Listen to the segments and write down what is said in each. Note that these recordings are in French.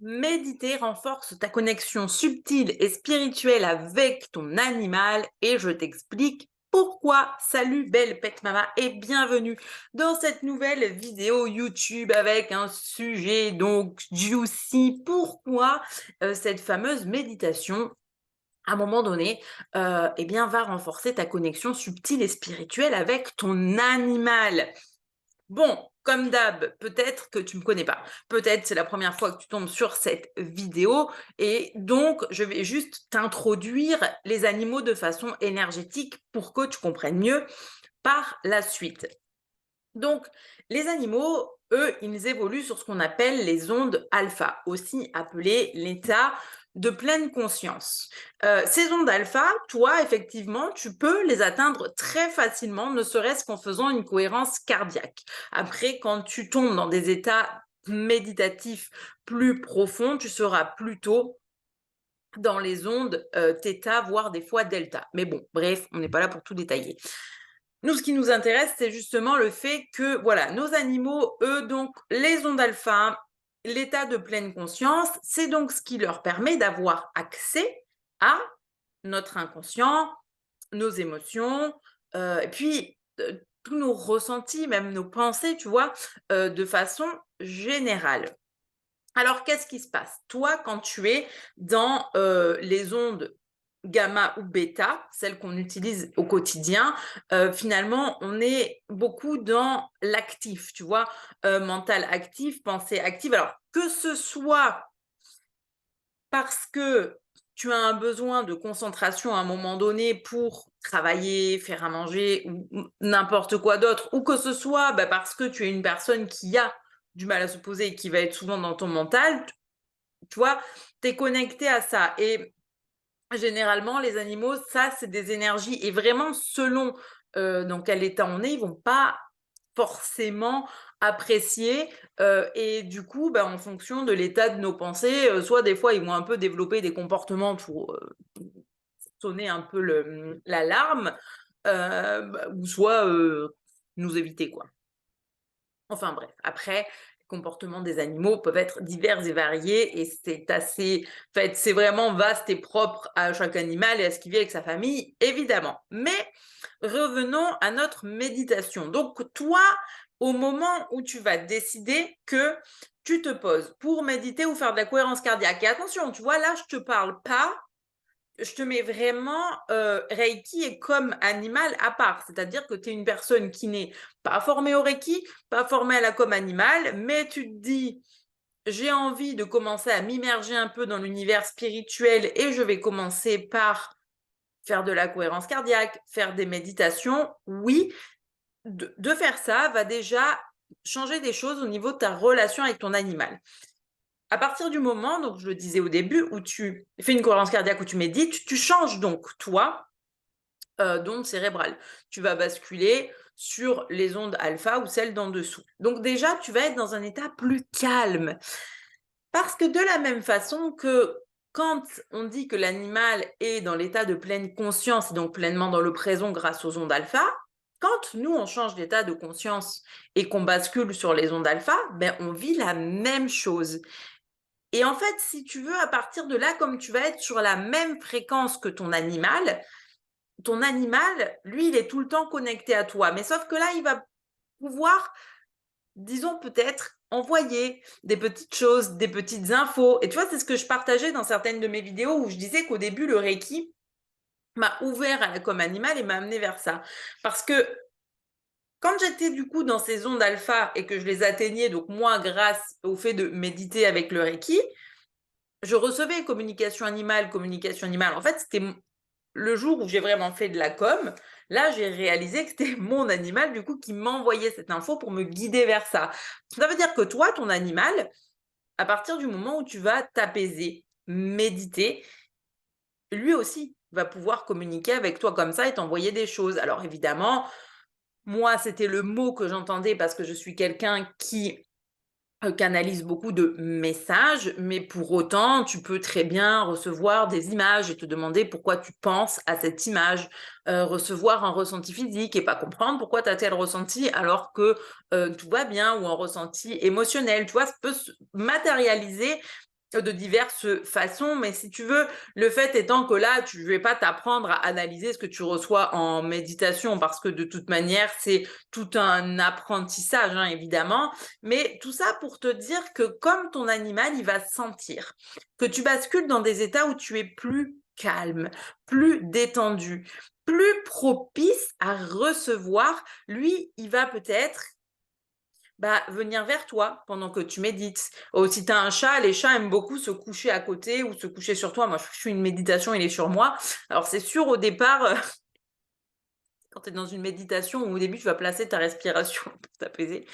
Méditer renforce ta connexion subtile et spirituelle avec ton animal et je t'explique pourquoi. Salut belle pet mama et bienvenue dans cette nouvelle vidéo YouTube avec un sujet donc juicy. Pourquoi cette fameuse méditation à un moment donné, eh bien, va renforcer ta connexion subtile et spirituelle avec ton animal. Bon, comme d'hab, peut-être que tu me connais pas. Peut-être c'est la première fois que tu tombes sur cette vidéo et donc je vais juste t'introduire les animaux de façon énergétique pour que tu comprennes mieux par la suite. Donc, les animaux, eux, ils évoluent sur ce qu'on appelle les ondes alpha, aussi appelées l'état de pleine conscience. Ces ondes alpha, toi, effectivement, tu peux les atteindre très facilement, ne serait-ce qu'en faisant une cohérence cardiaque. Après, quand tu tombes dans des états méditatifs plus profonds, tu seras plutôt dans les ondes θ, voire des fois delta. Mais bon, bref, on n'est pas là pour tout détailler. Nous, ce qui nous intéresse, c'est justement le fait que, voilà, nos animaux, eux, donc, les ondes alpha, l'état de pleine conscience, c'est donc ce qui leur permet d'avoir accès à notre inconscient, nos émotions, et puis tous nos ressentis, même nos pensées, tu vois, de façon générale. Alors, qu'est-ce qui se passe? Toi, quand tu es dans les ondes gamma ou bêta, celles qu'on utilise au quotidien, finalement, on est beaucoup dans l'actif, tu vois, mental actif, pensée active. Alors, que ce soit parce que tu as un besoin de concentration à un moment donné pour travailler, faire à manger ou n'importe quoi d'autre, ou que ce soit parce que tu es une personne qui a du mal à se poser et qui va être souvent dans ton mental, tu vois, tu es connecté à ça. Et généralement, les animaux, ça, c'est des énergies. Et vraiment, selon dans quel état on est, ils vont pas forcément apprécier. Et du coup, en fonction de l'état de nos pensées, soit des fois, ils vont un peu développer des comportements pour sonner un peu l'alarme, ou soit nous éviter, quoi. Enfin bref, après, les comportements des animaux peuvent être divers et variés et c'est assez, en fait, c'est vraiment vaste et propre à chaque animal et à ce qu'il vit avec sa famille, évidemment. Mais revenons à notre méditation. Donc toi, au moment où tu vas décider que tu te poses pour méditer ou faire de la cohérence cardiaque, et attention, tu vois, là, je te parle pas, je te mets vraiment Reiki est comme animal à part. C'est-à-dire que tu es une personne qui n'est pas formée au Reiki, pas formée à la com animale, mais tu te dis j'ai envie de commencer à m'immerger un peu dans l'univers spirituel et je vais commencer par faire de la cohérence cardiaque, faire des méditations. Oui, de faire ça va déjà changer des choses au niveau de ta relation avec ton animal. À partir du moment, donc je le disais au début, où tu fais une cohérence cardiaque, où tu médites, tu changes donc toi, d'onde cérébrale. Tu vas basculer sur les ondes alpha ou celles d'en dessous. Donc déjà, tu vas être dans un état plus calme. Parce que de la même façon que quand on dit que l'animal est dans l'état de pleine conscience, donc pleinement dans le présent grâce aux ondes alpha, quand nous, on change d'état de conscience et qu'on bascule sur les ondes alpha, on vit la même chose. Et en fait, si tu veux, à partir de là, comme tu vas être sur la même fréquence que ton animal, lui, il est tout le temps connecté à toi. Mais sauf que là, il va pouvoir, disons peut-être, envoyer des petites choses, des petites infos. Et tu vois, c'est ce que je partageais dans certaines de mes vidéos où je disais qu'au début, le Reiki m'a ouvert à la com animale et m'a amené vers ça. Parce que quand j'étais du coup dans ces ondes alpha et que je les atteignais, donc moi, grâce au fait de méditer avec le Reiki, je recevais communication animale, communication animale. En fait, c'était le jour où j'ai vraiment fait de la com, là, j'ai réalisé que c'était mon animal, du coup, qui m'envoyait cette info pour me guider vers ça. Ça veut dire que toi, ton animal, à partir du moment où tu vas t'apaiser, méditer, lui aussi va pouvoir communiquer avec toi comme ça et t'envoyer des choses. Alors évidemment, moi, c'était le mot que j'entendais parce que je suis quelqu'un qui canalise beaucoup de messages, mais pour autant, tu peux très bien recevoir des images et te demander pourquoi tu penses à cette image, recevoir un ressenti physique et pas comprendre pourquoi tu as tel ressenti alors que tout va bien ou un ressenti émotionnel, tu vois? Ça peut se matérialiser de diverses façons, mais si tu veux, le fait étant que là, je vais pas t'apprendre à analyser ce que tu reçois en méditation, parce que de toute manière, c'est tout un apprentissage, hein, évidemment, mais tout ça pour te dire que comme ton animal, il va sentir que tu bascules dans des états où tu es plus calme, plus détendu, plus propice à recevoir, lui, il va peut-être venir vers toi pendant que tu médites. Oh, si tu as un chat, les chats aiment beaucoup se coucher à côté ou se coucher sur toi. Moi, je fais une méditation, il est sur moi. Alors, c'est sûr, au départ, quand tu es dans une méditation, au début, tu vas placer ta respiration pour t'apaiser.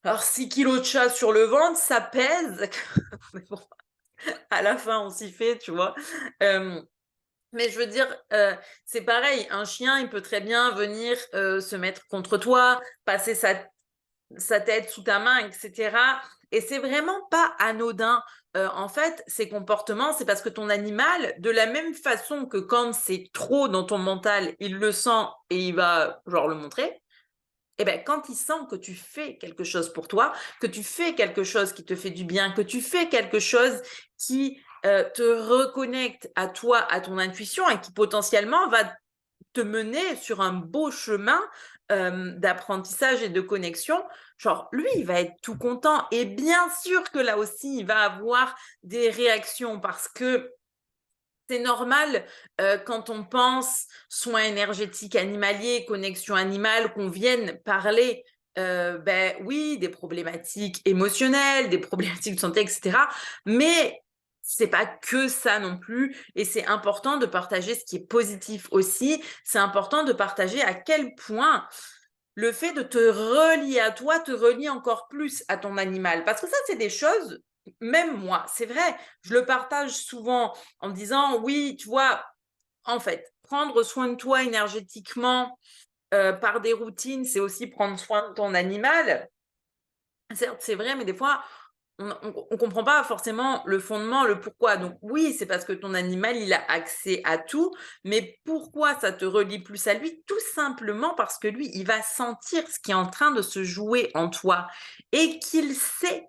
Alors, 6 kilos de chat sur le ventre, ça pèse. Mais bon, à la fin, on s'y fait, tu vois. Mais je veux dire, c'est pareil, un chien, il peut très bien venir se mettre contre toi, passer sa tête sous ta main, etc. Et c'est vraiment pas anodin. En fait, ces comportements, c'est parce que ton animal, de la même façon que quand c'est trop dans ton mental, il le sent et il va genre le montrer. Et ben, quand il sent que tu fais quelque chose pour toi, que tu fais quelque chose qui te fait du bien, que tu fais quelque chose qui te reconnecte à toi, à ton intuition et qui potentiellement va te mener sur un beau chemin d'apprentissage et de connexion, genre lui, il va être tout content. Et bien sûr que là aussi, il va avoir des réactions parce que c'est normal quand on pense soins énergétiques animaliers, connexion animale, qu'on vienne parler oui, des problématiques émotionnelles, des problématiques de santé, etc. Mais c'est pas que ça non plus. Et c'est important de partager ce qui est positif aussi. C'est important de partager à quel point le fait de te relier à toi te relie encore plus à ton animal. Parce que ça, c'est des choses, même moi, c'est vrai, je le partage souvent en me disant, oui, tu vois, en fait, prendre soin de toi énergétiquement par des routines, c'est aussi prendre soin de ton animal. Certes, c'est vrai, mais des fois, on ne comprend pas forcément le fondement, le pourquoi. Donc oui, c'est parce que ton animal, il a accès à tout, mais pourquoi ça te relie plus à lui? Tout simplement parce que lui, il va sentir ce qui est en train de se jouer en toi et qu'il sait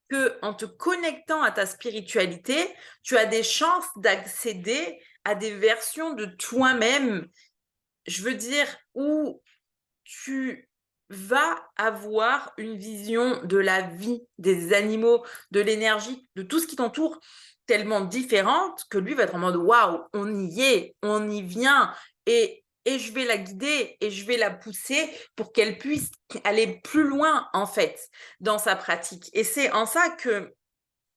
que en te connectant à ta spiritualité, tu as des chances d'accéder à des versions de toi-même, je veux dire, où tu vas avoir une vision de la vie, des animaux, de l'énergie, de tout ce qui t'entoure, tellement différente que lui va être en mode waouh, on y est, on y vient et je vais la guider et je vais la pousser pour qu'elle puisse aller plus loin en fait dans sa pratique. Et c'est en ça que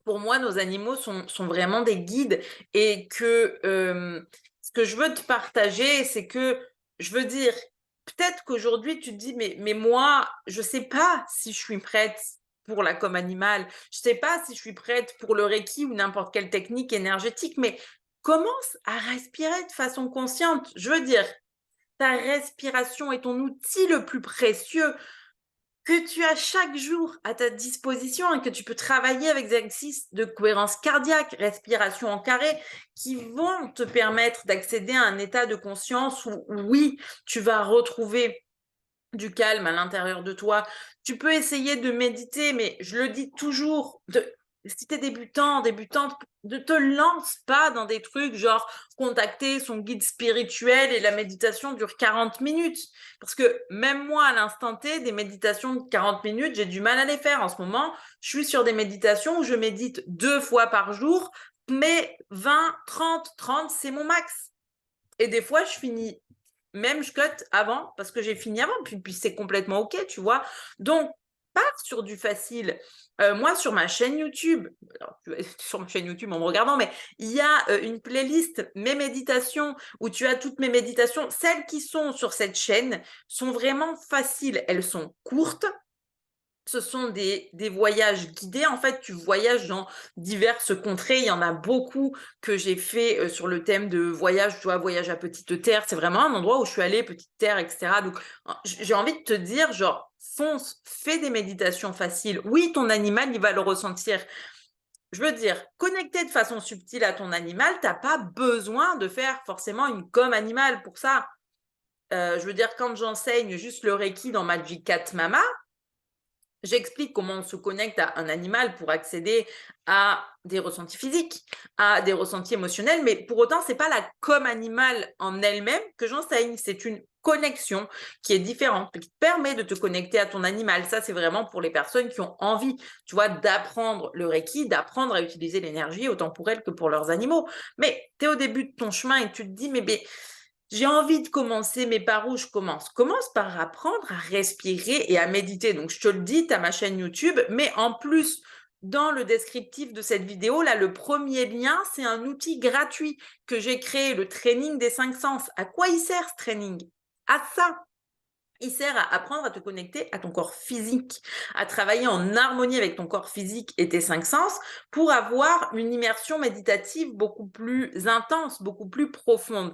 pour moi, nos animaux sont vraiment des guides et que ce que je veux te partager, c'est que je veux dire, peut-être qu'aujourd'hui tu te dis, mais moi, je ne sais pas si je suis prête pour la com animale, je ne sais pas si je suis prête pour le Reiki ou n'importe quelle technique énergétique, mais commence à respirer de façon consciente. Je veux dire, ta respiration est ton outil le plus précieux que tu as chaque jour à ta disposition et que tu peux travailler avec des exercices de cohérence cardiaque, respiration en carré, qui vont te permettre d'accéder à un état de conscience où, oui, tu vas retrouver du calme à l'intérieur de toi. Tu peux essayer de méditer, mais je le dis toujours, si tu es débutante, ne te lance pas dans des trucs genre contacter son guide spirituel et la méditation dure 40 minutes. Parce que même moi, à l'instant T, des méditations de 40 minutes, j'ai du mal à les faire. En ce moment, je suis sur des méditations où je médite 2 fois par jour, mais 20, 30, c'est mon max. Et des fois, je finis même je cut avant parce que j'ai fini avant, puis c'est complètement ok, tu vois. Donc, pas sur du facile. Moi, sur ma chaîne YouTube, alors, sur ma chaîne YouTube en me regardant, mais il y a une playlist Mes méditations où tu as toutes mes méditations. Celles qui sont sur cette chaîne sont vraiment faciles. Elles sont courtes, ce sont des voyages guidés. En fait, tu voyages dans diverses contrées. Il y en a beaucoup que j'ai fait sur le thème de voyage, tu vois, voyage à petite terre. C'est vraiment un endroit où je suis allée, petite terre, etc. Donc, j'ai envie de te dire, genre, fonce, fais des méditations faciles. Oui, ton animal, il va le ressentir. Je veux dire, connecter de façon subtile à ton animal, tu n'as pas besoin de faire forcément une com animale pour ça. Je veux dire, quand j'enseigne juste le Reiki dans Magic Cat Mama, J'explique comment on se connecte à un animal pour accéder à des ressentis physiques, à des ressentis émotionnels, mais pour autant, c'est pas la com animale en elle-même que j'enseigne, c'est une connexion qui est différente, qui te permet de te connecter à ton animal. Ça, c'est vraiment pour les personnes qui ont envie, tu vois, d'apprendre le Reiki, d'apprendre à utiliser l'énergie, autant pour elles que pour leurs animaux. Mais tu es au début de ton chemin et tu te dis, mais j'ai envie de commencer, mais par où je commence? Commence par apprendre à respirer et à méditer. Donc, je te le dis, tu as ma chaîne YouTube, mais en plus, dans le descriptif de cette vidéo, là, le premier lien, c'est un outil gratuit que j'ai créé, le training des 5 sens. À quoi il sert ce training? À ça. Il sert à apprendre à te connecter à ton corps physique, à travailler en harmonie avec ton corps physique et tes 5 sens pour avoir une immersion méditative beaucoup plus intense, beaucoup plus profonde.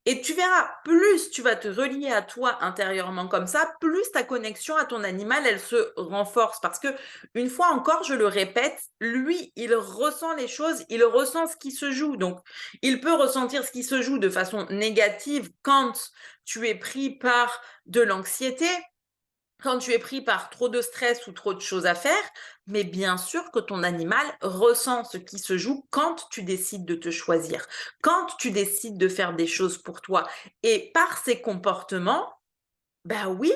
Et tu verras, plus tu vas te relier à toi intérieurement comme ça, plus ta connexion à ton animal, elle se renforce. Parce que, une fois encore, je le répète, lui, il ressent les choses, il ressent ce qui se joue. Donc, il peut ressentir ce qui se joue de façon négative quand tu es pris par de l'anxiété, quand tu es pris par trop de stress ou trop de choses à faire, mais bien sûr que ton animal ressent ce qui se joue quand tu décides de te choisir, quand tu décides de faire des choses pour toi. Et par ses comportements, bah oui,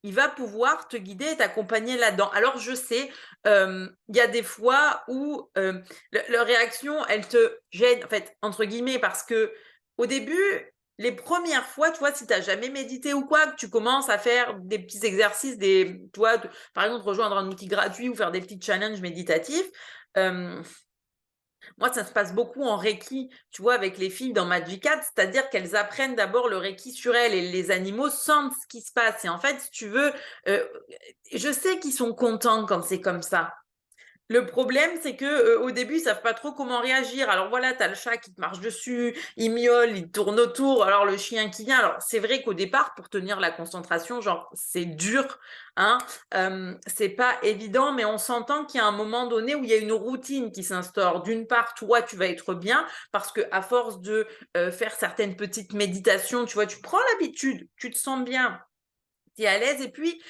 il va pouvoir te guider et t'accompagner là-dedans. Alors je sais, il y a des fois où leur réaction, elle te gêne, en fait, entre guillemets, parce que au début, les premières fois, tu vois, si tu n'as jamais médité ou quoi, que tu commences à faire des petits exercices, tu vois, par exemple, rejoindre un outil gratuit ou faire des petits challenges méditatifs, euh, moi, ça se passe beaucoup en Reiki, tu vois, avec les filles dans Magic Cat, c'est-à-dire qu'elles apprennent d'abord le Reiki sur elles et les animaux sentent ce qui se passe. Et en fait, si tu veux, euh, je sais qu'ils sont contents quand c'est comme ça. Le problème, c'est que au début, ils savent pas trop comment réagir. Alors voilà, tu as le chat qui te marche dessus, il miaule, il tourne autour, alors le chien qui vient. Alors c'est vrai qu'au départ, pour tenir la concentration, genre c'est dur, hein, c'est pas évident, mais on s'entend qu'il y a un moment donné où il y a une routine qui s'instaure. D'une part, toi, tu vas être bien parce que à force de faire certaines petites méditations, tu vois, tu prends l'habitude, tu te sens bien, tu es à l'aise et puis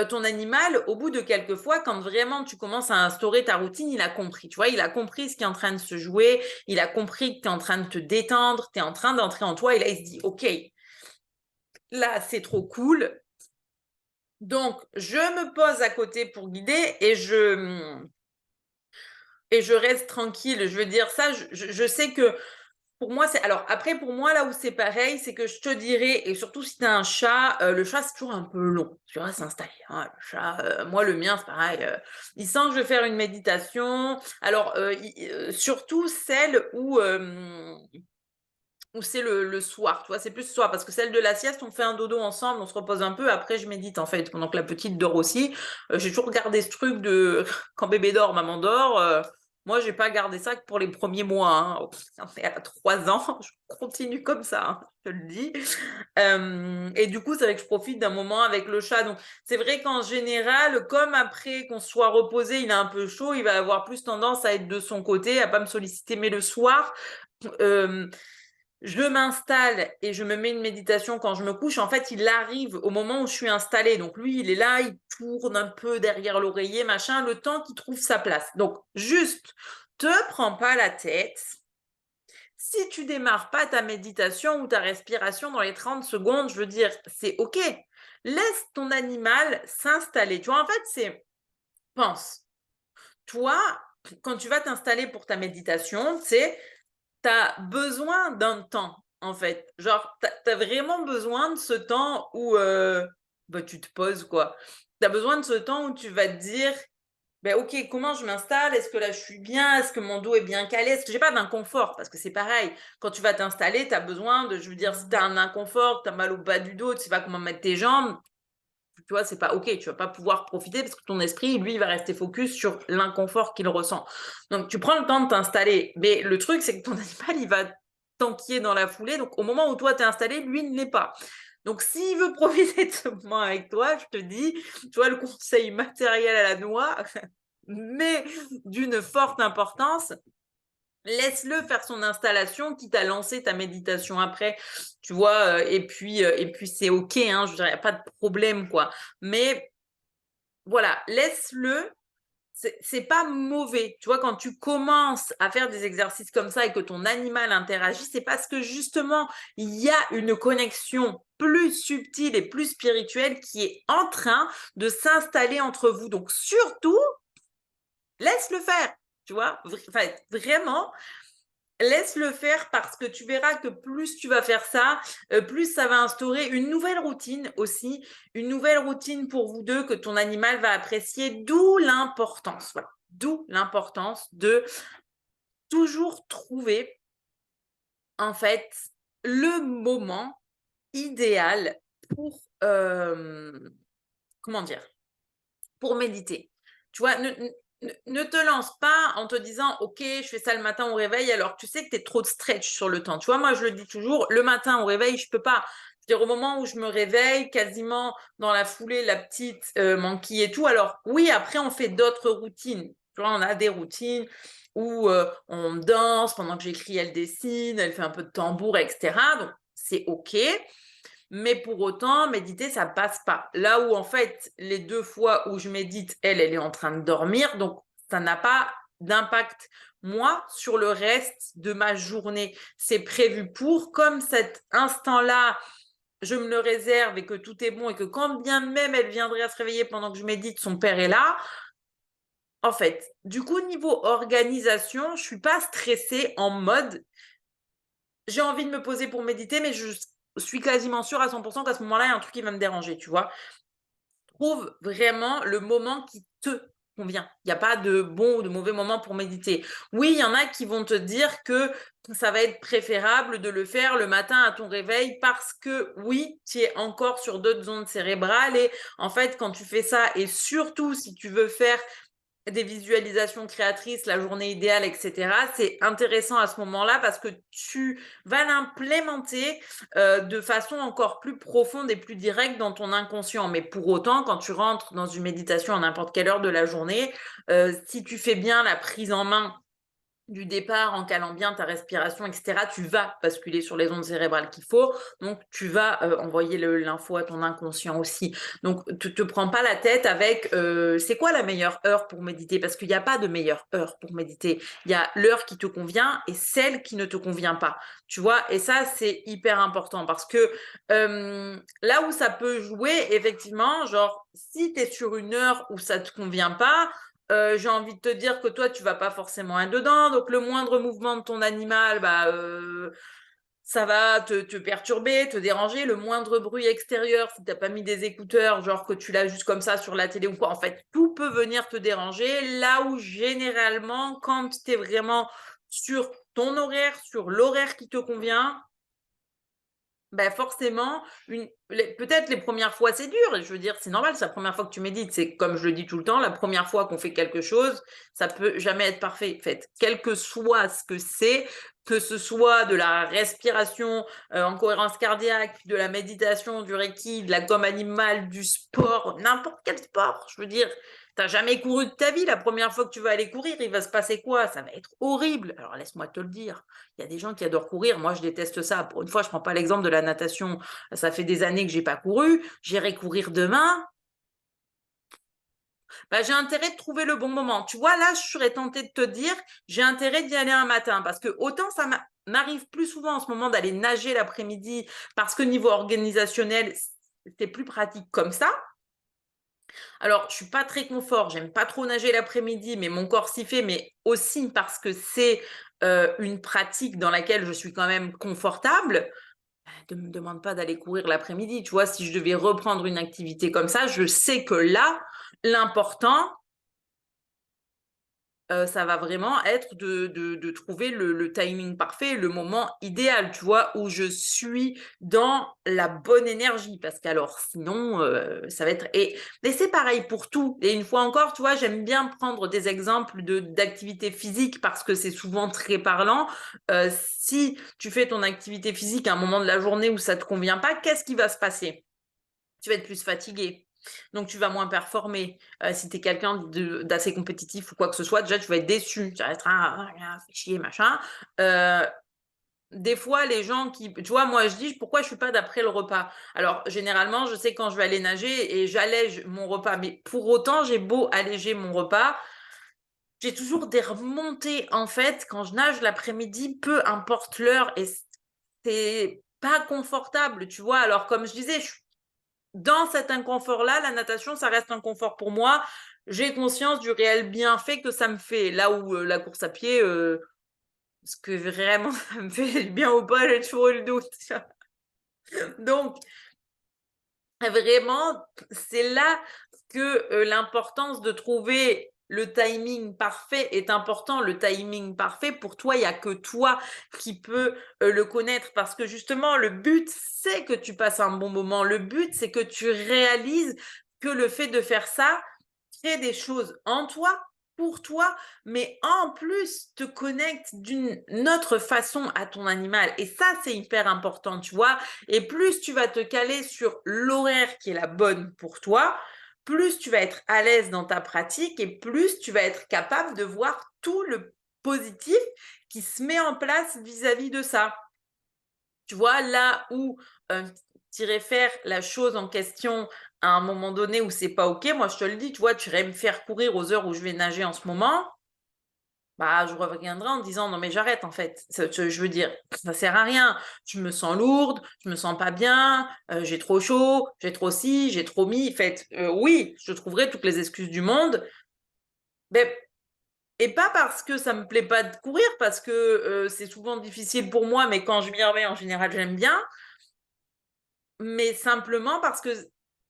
ton animal, au bout de quelques fois, quand vraiment tu commences à instaurer ta routine, il a compris. Tu vois, il a compris ce qui est en train de se jouer, il a compris que tu es en train de te détendre, tu es en train d'entrer en toi et là, il se dit, OK, là, c'est trop cool. Donc, je me pose à côté pour guider et je reste tranquille. Je veux dire ça, je sais que pour moi, c'est. Alors, après, pour moi, là où c'est pareil, c'est que je te dirais, et surtout si tu as un chat, le chat, c'est toujours un peu long, tu vois, s'installer. Hein, le chat, moi, le mien, c'est pareil. Il sent que je vais faire une méditation. Alors, surtout celle où c'est le soir, tu vois, c'est plus le soir, parce que celle de la sieste, on fait un dodo ensemble, on se repose un peu, après je médite en fait, pendant que la petite dort aussi. J'ai toujours gardé ce truc de quand bébé dort, maman dort. Moi, j'ai pas gardé ça que pour les premiers mois. Hein. Elle a 3 ans, je continue comme ça, hein, je te le dis. Et du coup, c'est vrai que je profite d'un moment avec le chat. Donc, c'est vrai qu'en général, comme après qu'on se soit reposé, il a un peu chaud, il va avoir plus tendance à être de son côté, à pas me solliciter. Mais le soir, euh, je m'installe et je me mets une méditation quand je me couche. En fait, il arrive au moment où je suis installée. Donc, lui, il est là, il tourne un peu derrière l'oreiller, machin, le temps qu'il trouve sa place. Donc, juste, te prends pas la tête. Si tu démarres pas ta méditation ou ta respiration dans les 30 secondes, je veux dire, c'est OK. Laisse ton animal s'installer. Tu vois, en fait, pense, toi, quand tu vas t'installer pour ta méditation, c'est tu as besoin d'un temps, en fait. Genre, tu as vraiment besoin de ce temps où bah, tu te poses, quoi. Tu as besoin de ce temps où tu vas te dire, ben, OK, comment je m'installe? Est-ce que là, je suis bien? Est-ce que mon dos est bien calé? Est-ce que j'ai pas d'inconfort? Parce que c'est pareil. Quand tu vas t'installer, tu as besoin de, je veux dire, si tu as un inconfort, tu as mal au bas du dos, tu sais pas comment mettre tes jambes, tu vois, c'est pas OK, tu vas pas pouvoir profiter parce que ton esprit, lui, il va rester focus sur l'inconfort qu'il ressent. Donc, tu prends le temps de t'installer. Mais le truc, c'est que ton animal, il va t'enquiller dans la foulée. Donc, au moment où toi, t'es installé, lui ne l'est pas. Donc, s'il veut profiter de ce moment avec toi, je te dis, tu vois, le conseil matériel à la noix, mais d'une forte importance, laisse-le faire son installation, quitte à lancer ta méditation après, tu vois, et puis c'est OK, hein, je dirais, pas de problème, quoi. Mais voilà, laisse-le. C'est pas mauvais. Tu vois, quand tu commences à faire des exercices comme ça et que ton animal interagit, c'est parce que justement, il y a une connexion plus subtile et plus spirituelle qui est en train de s'installer entre vous. Donc, surtout, laisse-le faire. Tu vois, enfin, vraiment, laisse-le faire parce que tu verras que plus tu vas faire ça, plus ça va instaurer une nouvelle routine aussi, une nouvelle routine pour vous deux que ton animal va apprécier, d'où l'importance, voilà, d'où l'importance de toujours trouver en fait le moment idéal pour, comment dire, pour méditer. Tu vois, ne te lance pas en te disant, OK, je fais ça le matin au réveil, alors tu sais que tu es trop de stretch sur le temps. Tu vois, moi, je le dis toujours, le matin au réveil, je peux pas. C'est-à-dire au moment où je me réveille, quasiment dans la foulée, la petite m'enquille et tout. Alors oui, après, on fait d'autres routines. Tu vois, on a des routines où on danse pendant que j'écris, elle dessine, elle fait un peu de tambour, etc. Donc, c'est OK. Mais pour autant, méditer, ça passe pas. Là où, en fait, les 2 fois où je médite, elle est en train de dormir, donc ça n'a pas d'impact, moi, sur le reste de ma journée. C'est prévu pour, comme cet instant-là, je me le réserve et que tout est bon et que quand bien même elle viendrait à se réveiller pendant que je médite, son père est là. En fait, du coup, niveau organisation, je suis pas stressée en mode j'ai envie de me poser pour méditer, mais je suis quasiment sûre à 100% qu'à ce moment-là, il y a un truc qui va me déranger, tu vois. Trouve vraiment le moment qui te convient. Il n'y a pas de bon ou de mauvais moment pour méditer. Oui, il y en a qui vont te dire que ça va être préférable de le faire le matin à ton réveil parce que oui, tu es encore sur d'autres zones cérébrales et en fait, quand tu fais ça et surtout si tu veux faire des visualisations créatrices, la journée idéale, etc. C'est intéressant à ce moment-là parce que tu vas l'implémenter de façon encore plus profonde et plus directe dans ton inconscient. Mais pour autant, quand tu rentres dans une méditation à n'importe quelle heure de la journée, si tu fais bien la prise en main du départ en calant bien ta respiration, etc., tu vas basculer sur les ondes cérébrales qu'il faut. Donc, tu vas envoyer l'info à ton inconscient aussi. Donc, tu te prends pas la tête avec c'est quoi la meilleure heure pour méditer? Parce qu'il n'y a pas de meilleure heure pour méditer. Il y a l'heure qui te convient et celle qui ne te convient pas. Tu vois? Et ça, c'est hyper important parce que là où ça peut jouer, effectivement, genre, si tu es sur une heure où ça te convient pas, j'ai envie de te dire que toi, tu vas pas forcément être dedans. Donc, le moindre mouvement de ton animal, ça va te perturber, te déranger. Le moindre bruit extérieur, si t'as pas mis des écouteurs, genre que tu l'as juste comme ça sur la télé ou quoi, en fait, tout peut venir te déranger. Là où généralement, quand tu es vraiment sur ton horaire, sur l'horaire qui te convient, ben forcément, peut-être les premières fois, c'est dur. Et je veux dire, c'est normal, c'est la première fois que tu médites. C'est comme je le dis tout le temps, la première fois qu'on fait quelque chose, ça peut jamais être parfait. En fait, quel que soit ce que c'est, que ce soit de la respiration en cohérence cardiaque, de la méditation, du reiki, de la gomme animale, du sport, n'importe quel sport. Je veux dire, t'as jamais couru de ta vie. La première fois que tu vas aller courir, il va se passer quoi? Ça va être horrible. Alors laisse-moi te le dire. Il y a des gens qui adorent courir. Moi, je déteste ça. Pour une fois, je prends pas l'exemple de la natation. Ça fait des années que j'ai pas couru. J'irai courir demain. Bah, j'ai intérêt de trouver le bon moment. Tu vois, là, je serais tentée de te dire, j'ai intérêt d'y aller un matin parce que autant ça m'arrive plus souvent en ce moment d'aller nager l'après-midi parce que niveau organisationnel, c'est plus pratique comme ça. Alors, je suis pas très confort, j'aime pas trop nager l'après-midi, mais mon corps s'y fait, mais aussi parce que c'est une pratique dans laquelle je suis quand même confortable. Ne me demande pas d'aller courir l'après-midi. Tu vois, si je devais reprendre une activité comme ça, je sais que là, l'important, ça va vraiment être de trouver le timing parfait, le moment idéal, tu vois, où je suis dans la bonne énergie. Parce qu'alors, sinon, ça va être. Et c'est pareil pour tout. Et une fois encore, tu vois, j'aime bien prendre des exemples d'activités physiques parce que c'est souvent très parlant. Si tu fais ton activité physique à un moment de la journée où ça ne te convient pas, qu'est-ce qui va se passer? Tu vas être plus fatigué. Donc, tu vas moins performer. Si tu es quelqu'un d'assez compétitif ou quoi que ce soit, déjà, tu vas être déçu. Tu vas être, ah, fais chier, machin. des fois, les gens qui, tu vois, moi je dis pourquoi je suis pas d'après le repas. Alors généralement, je sais quand je vais aller nager et j'allège mon repas, mais pour autant, j'ai beau alléger mon repas, j'ai toujours des remontées en fait quand je nage l'après-midi, peu importe l'heure, et c'est pas confortable, tu vois. Alors comme je disais, dans cet inconfort-là, la natation, ça reste un confort pour moi. J'ai conscience du réel bienfait que ça me fait. Là où la course à pied, est-ce que vraiment ça me fait du bien ou pas, j'ai toujours eu le doute. Donc, vraiment, c'est là que l'importance de trouver le timing parfait est important. Le timing parfait, pour toi, il n'y a que toi qui peux le connaître parce que justement, le but, c'est que tu passes un bon moment. Le but, c'est que tu réalises que le fait de faire ça crée des choses en toi, pour toi, mais en plus te connecte d'une autre façon à ton animal. Et ça, c'est hyper important, tu vois. Et plus tu vas te caler sur l'horaire qui est la bonne pour toi, plus tu vas être à l'aise dans ta pratique et plus tu vas être capable de voir tout le positif qui se met en place vis-à-vis de ça. Tu vois, là où tu irais faire la chose en question à un moment donné où c'est pas OK, moi je te le dis, tu vois, tu irais me faire courir aux heures où je vais nager en ce moment, bah, je reviendrai en disant: «Non mais j'arrête en fait». Je veux dire, ça sert à rien. Je me sens lourde, je me sens pas bien, j'ai trop chaud, j'ai trop ci, j'ai trop mis. En fait, oui, je trouverai toutes les excuses du monde, beh et pas parce que ça me plaît pas de courir, parce que, c'est souvent difficile pour moi, mais quand je m'y remets, en général, j'aime bien, mais simplement parce que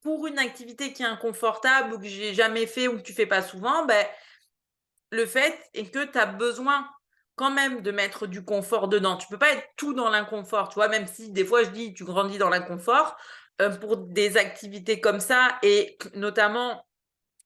pour une activité qui est inconfortable ou que j'ai jamais fait ou que tu fais pas souvent, beh le fait est que tu as besoin quand même de mettre du confort dedans. Tu peux pas être tout dans l'inconfort, tu vois? Même si des fois je dis: «Tu grandis dans l'inconfort», pour des activités comme ça et notamment,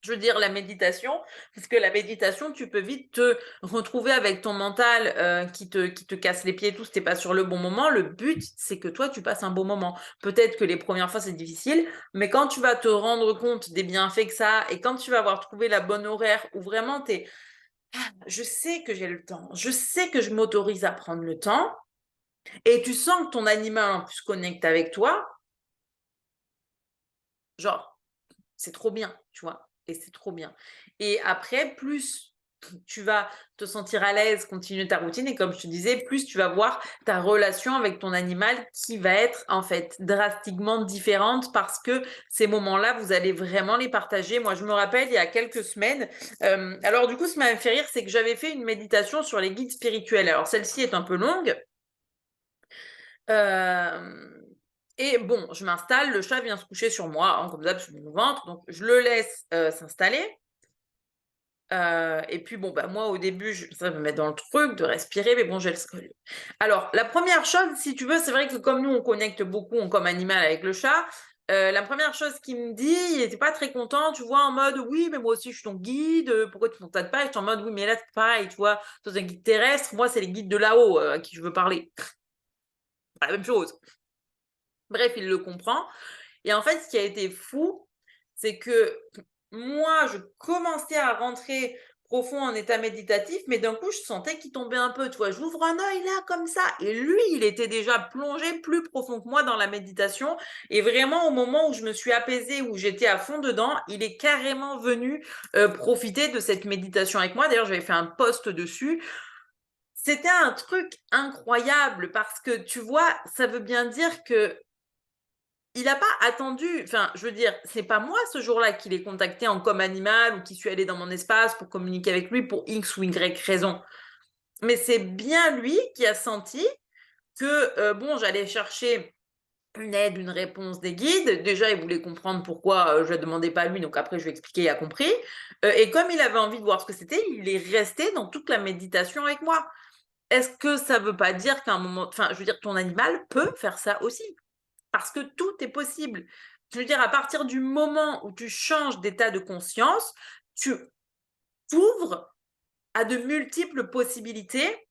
je veux dire la méditation, parce que la méditation, tu peux vite te retrouver avec ton mental, qui te casse les pieds et tout si tu pas sur le bon moment. Le but, c'est que toi, tu passes un bon moment. Peut-être que les premières fois, c'est difficile, mais quand tu vas te rendre compte des bienfaits que ça a et quand tu vas avoir trouvé la bonne horaire où vraiment tu es je sais que j'ai le temps, je sais que je m'autorise à prendre le temps et tu sens que ton animal en plus connecte avec toi, genre, c'est trop bien, tu vois? Et c'est trop bien. Et après, plus tu vas te sentir à l'aise, continuer ta routine et comme je te disais, plus tu vas voir ta relation avec ton animal qui va être en fait drastiquement différente parce que ces moments-là, vous allez vraiment les partager. Moi, je me rappelle il y a quelques semaines, alors du coup, ce qui m'a fait rire, c'est que j'avais fait une méditation sur les guides spirituels. Alors celle-ci est un peu longue, hem et bon, je m'installe, le chat vient se coucher sur moi, hein, comme d'hab sur mon ventre, donc je le laisse, s'installer. Et puis bon, bah, moi au début, ça me met dans le truc de respirer, mais bon, j'ai le alors la première chose, si tu veux, c'est vrai que comme nous on connecte beaucoup en comme animal avec le chat, la première chose qu'il me dit, il était pas très content, tu vois? En mode: «Oui, mais moi aussi je suis ton guide, pourquoi tu contactes pas?» Et j'étais en mode: «Oui, mais là c'est pareil, tu vois? Toi c'est un guide terrestre, moi c'est les guides de là-haut, à qui je veux parler». Pas la même chose. Bref, il le comprend et en fait, ce qui a été fou, c'est que moi, je commençais à rentrer profond en état méditatif, mais d'un coup, je sentais qu'il tombait un peu, tu vois? J'ouvre un œil là, comme ça, et lui, il était déjà plongé plus profond que moi dans la méditation et vraiment au moment où je me suis apaisée, où j'étais à fond dedans, il est carrément venu, profiter de cette méditation avec moi. D'ailleurs, j'avais fait un post dessus. C'était un truc incroyable parce que, tu vois, ça veut bien dire que il n'a pas attendu, enfin, je veux dire, c'est pas moi ce jour-là qui l'ai contacté en comme animal ou qui suis allée dans mon espace pour communiquer avec lui pour X ou Y raison. Mais c'est bien lui qui a senti que, bon, j'allais chercher une aide, une réponse des guides. Déjà, il voulait comprendre pourquoi, je ne demandais pas à lui, donc après je lui ai expliqué, il a compris. Et comme il avait envie de voir ce que c'était, il est resté dans toute la méditation avec moi. Est-ce que ça veut pas dire qu'à un moment, enfin, je veux dire, ton animal peut faire ça aussi? Parce que tout est possible. Je veux dire, à partir du moment où tu changes d'état de conscience, tu t'ouvres à de multiples possibilités,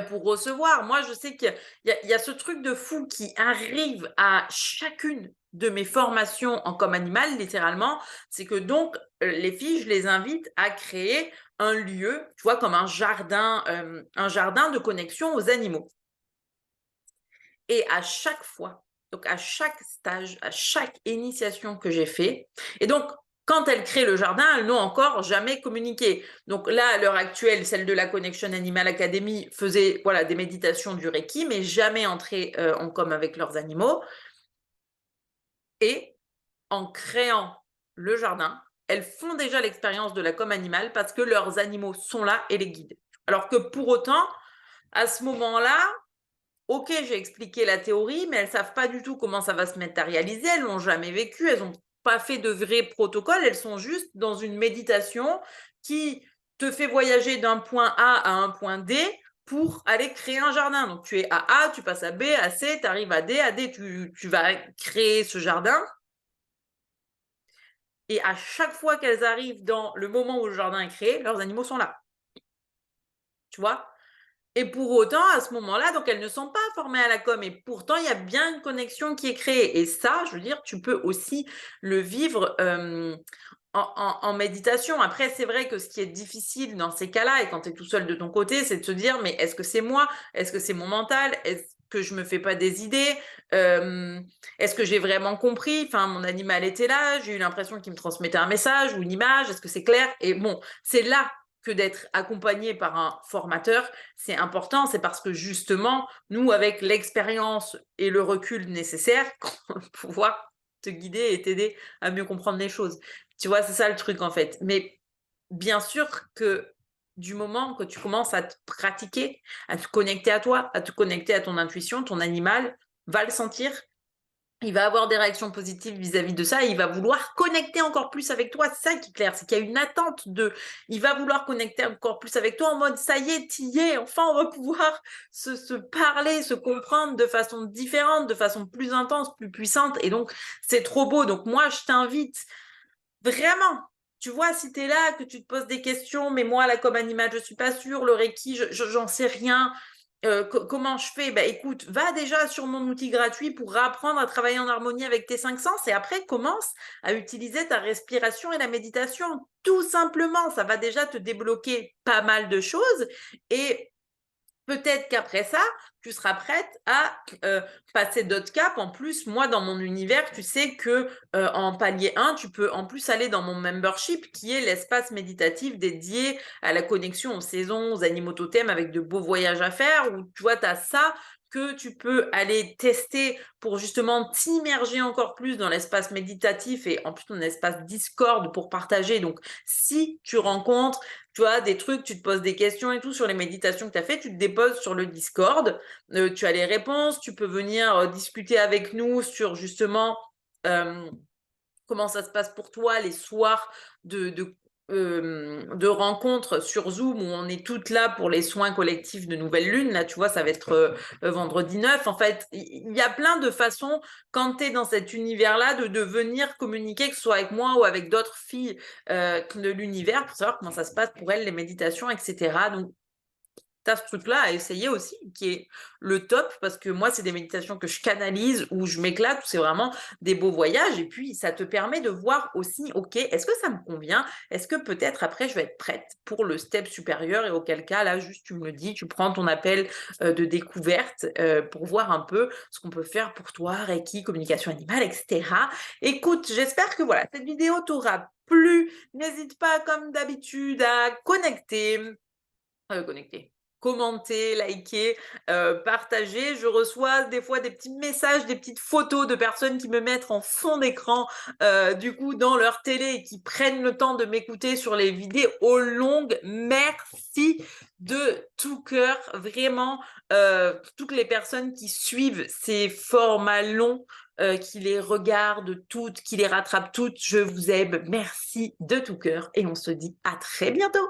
pour recevoir. Moi, je sais qu'il y a ce truc de fou qui arrive à chacune de mes formations en comme animal, littéralement. C'est que donc, les filles, je les invite à créer un lieu, tu vois, comme un jardin de connexion aux animaux. Et à chaque fois, donc à chaque stage, à chaque initiation que j'ai fait, et donc quand elles créent le jardin, elles n'ont encore jamais communiqué. Donc là, à l'heure actuelle, celle de la Connection Animal Academy faisait voilà, des méditations du Reiki, mais jamais entrée en com avec leurs animaux. Et en créant le jardin, elles font déjà l'expérience de la com animale parce que leurs animaux sont là et les guident. Alors que pour autant, à ce moment-là, ok, j'ai expliqué la théorie, mais elles savent pas du tout comment ça va se matérialiser, elles l'ont jamais vécu, elles n'ont pas fait de vrai protocole, elles sont juste dans une méditation qui te fait voyager d'un point A à un point D pour aller créer un jardin. Donc tu es à A, tu passes à B, à C, tu arrives à D, tu vas créer ce jardin. Et à chaque fois qu'elles arrivent dans le moment où le jardin est créé, leurs animaux sont là. Tu vois? Et pour autant, à ce moment-là, donc elles ne sont pas formées à la com, et pourtant il y a bien une connexion qui est créée. Et ça, je veux dire, tu peux aussi le vivre en méditation. Après, c'est vrai que ce qui est difficile dans ces cas-là, et quand tu es tout seul de ton côté, c'est de se dire, mais est-ce que c'est moi? Est-ce que c'est mon mental? Est-ce que je me fais pas des idées? Est-ce que j'ai vraiment compris? Enfin, mon animal était là, j'ai eu l'impression qu'il me transmettait un message ou une image. Est-ce que c'est clair? Et bon, c'est là que d'être accompagné par un formateur, c'est important. C'est parce que justement, nous, avec l'expérience et le recul nécessaire, on va pouvoir te guider et t'aider à mieux comprendre les choses. Tu vois, c'est ça le truc en fait. Mais bien sûr que du moment que tu commences à te pratiquer, à te connecter à toi, à te connecter à ton intuition, ton animal va le sentir. Il va avoir des réactions positives vis-à-vis de ça et il va vouloir connecter encore plus avec toi. C'est ça qui est clair, c'est qu'il y a une attente de... Il va vouloir connecter encore plus avec toi en mode, ça y est, t'y es, enfin on va pouvoir se parler, se comprendre de façon différente, de façon plus intense, plus puissante. Et donc, c'est trop beau. Donc moi, je t'invite vraiment, tu vois, si tu es là, que tu te poses des questions, mais moi, la com animale, je suis pas sûre, le Reiki, j'en sais rien. Comment je fais? Bah écoute, va déjà sur mon outil gratuit pour apprendre à travailler en harmonie avec tes 5 sens et après commence à utiliser ta respiration et la méditation. Tout simplement, ça va déjà te débloquer pas mal de choses et peut-être qu'après ça, tu seras prête à passer d'autres caps. En plus, moi, dans mon univers, tu sais que en palier 1, tu peux en plus aller dans mon membership, qui est l'espace méditatif dédié à la connexion aux saisons, aux animaux totems, avec de beaux voyages à faire, où tu vois, tu as ça que tu peux aller tester pour justement t'immerger encore plus dans l'espace méditatif et en plus ton espace Discord pour partager. Donc, si tu rencontres tu vois, des trucs, tu te poses des questions et tout sur les méditations que tu as fait, tu te déposes sur le Discord, tu as les réponses, tu peux venir discuter avec nous sur justement comment ça se passe pour toi les soirs de rencontres sur Zoom où on est toutes là pour les soins collectifs de Nouvelle Lune. Là, tu vois, ça va être vendredi 9. En fait, il y a plein de façons, quand tu es dans cet univers-là, de venir communiquer, que ce soit avec moi ou avec d'autres filles de l'univers, pour savoir comment ça se passe pour elles, les méditations, etc. Donc, tu as ce truc-là à essayer aussi, qui est le top, parce que moi, c'est des méditations que je canalise, où je m'éclate, où c'est vraiment des beaux voyages, et puis ça te permet de voir aussi, ok, est-ce que ça me convient? Est-ce que peut-être après, je vais être prête pour le step supérieur, et auquel cas, là, juste, tu me le dis, tu prends ton appel de découverte pour voir un peu ce qu'on peut faire pour toi, Reiki, communication animale, etc. Écoute, j'espère que voilà, cette vidéo t'aura plu. N'hésite pas, comme d'habitude, à connecter, commenter, liker, partager. Je reçois des fois des petits messages, des petites photos de personnes qui me mettent en fond d'écran, du coup, dans leur télé et qui prennent le temps de m'écouter sur les vidéos longues. Merci de tout cœur, vraiment, toutes les personnes qui suivent ces formats longs, qui les regardent toutes, qui les rattrapent toutes. Je vous aime. Merci de tout cœur et on se dit à très bientôt.